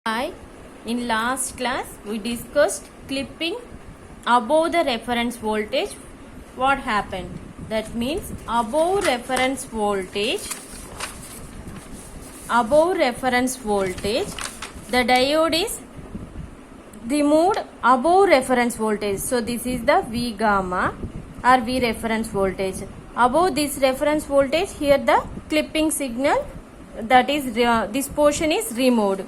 Hi, in last class we discussed clipping above the reference voltage. What happened? That means above reference voltage, the diode is removed above reference voltage. So this is the V gamma or V reference voltage. Above this reference voltage, here the clipping signal, that is this portion is removed.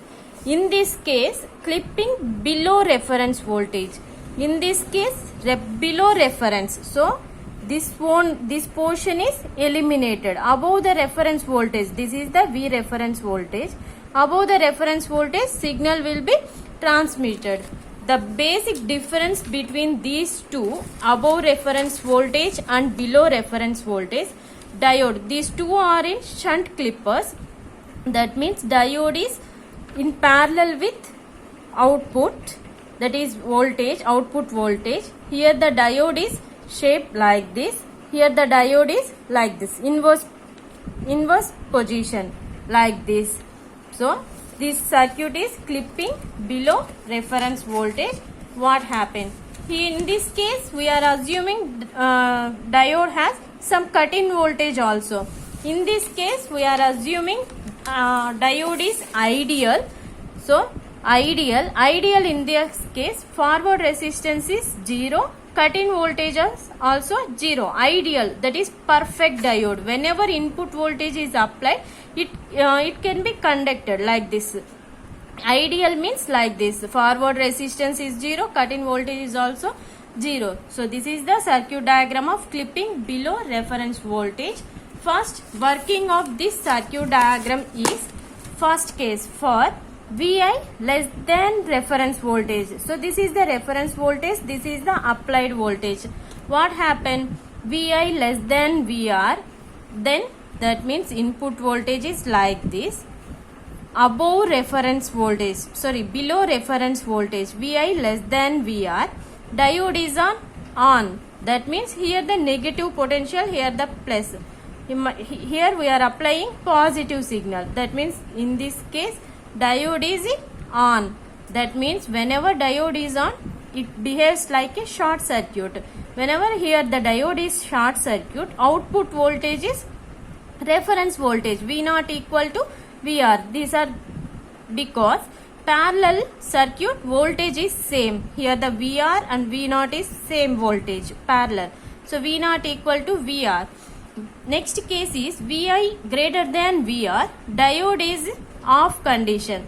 In this case, clipping below reference voltage. In this case, below reference. So this portion is eliminated. Above the reference voltage, this is the V reference voltage. Above the reference voltage, signal will be transmitted. The basic difference between these two, above reference voltage and below reference voltage, diode. These two are in shunt clippers. That means diode is in parallel with output, that is voltage, output voltage. Here the diode is shaped like this. Here the diode is like this, inverse position like this. So this circuit is clipping below reference voltage. What happened? In this case, we are assuming diode has some cut-in voltage also. In this case, we are assuming diode is ideal. So ideal in this case, forward resistance is 0, cut-in voltage is also 0. Ideal, that is perfect diode. Whenever input voltage is applied, it can be conducted like this. Ideal means like this, forward resistance is 0, cut-in voltage is also 0. So this is the circuit diagram of clipping below reference voltage. First working of this circuit diagram is, first case for VI less than reference voltage. So this is the reference voltage, this is the applied voltage. What happened? VI less than VR, then that means input voltage is like this. Above reference voltage, below reference voltage, VI less than VR, diode is on. That means here the negative potential, here the plus. Here we are applying positive signal. That means in this case diode is on. That means whenever diode is on, it behaves like a short circuit. Whenever here the diode is short circuit, output voltage is reference voltage V naught equal to VR. These are because parallel circuit voltage is same. Here the VR and V naught is same voltage, parallel. So V naught equal to VR. Next case is VI greater than VR, diode is off condition.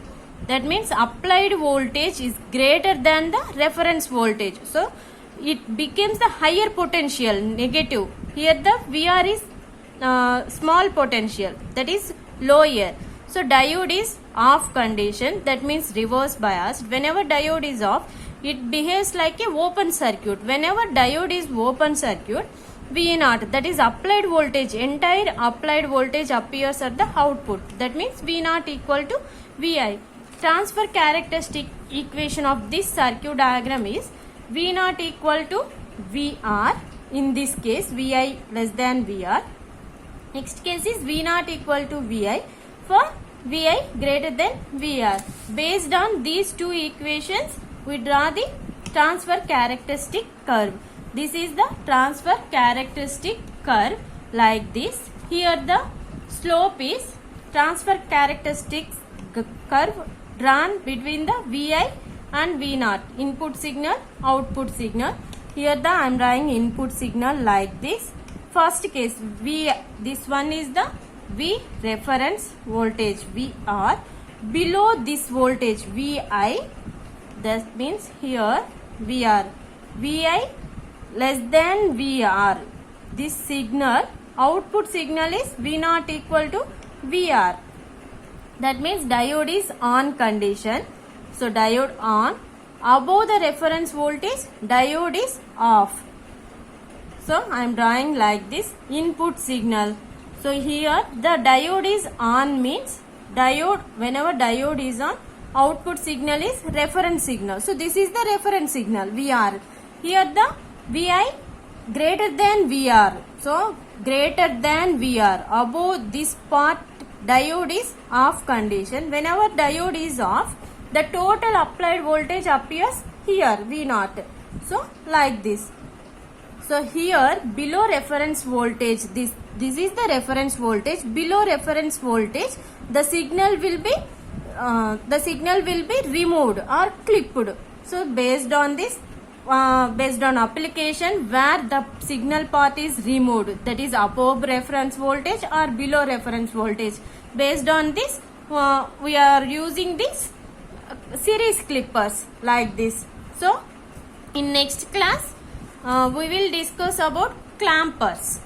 That means applied voltage is greater than the reference voltage. So it becomes the higher potential, negative. Here the VR is small potential, that is lower. So diode is off condition, that means reverse biased. Whenever diode is off, it behaves like a open circuit. Whenever diode is open circuit, V naught, that is applied voltage, entire applied voltage appears at the output. That means V naught equal to VI. Transfer characteristic equation of this circuit diagram is V naught equal to VR. In this case, VI less than VR. Next case is V naught equal to VI for VI greater than VR. Based on these two equations, we draw the transfer characteristic curve. This is the transfer characteristic curve like this. Here the slope is transfer characteristic curve drawn between the VI and V naught. Input signal, output signal. Here the I am drawing input signal like this. First case, this one is the V reference voltage VR. Below this voltage VI, that means here VR. VI less than VR. This signal, output signal is V naught equal to VR. That means diode is on condition. So diode on. Above the reference voltage, diode is off. So I am drawing like this input signal. So here the diode is on means diode, whenever diode is on, output signal is reference signal. So this is the reference signal VR. Here the VI greater than VR. So greater than VR. Above this part diode is off condition. Whenever diode is off, the total applied voltage appears here, V naught. So like this. So here below reference voltage, this is the reference voltage. Below reference voltage, the signal will be removed or clipped. So based on this, based on application where the signal part is removed, that is above reference voltage or below reference voltage, based on this we are using this series clippers like this. So in next class we will discuss about clampers.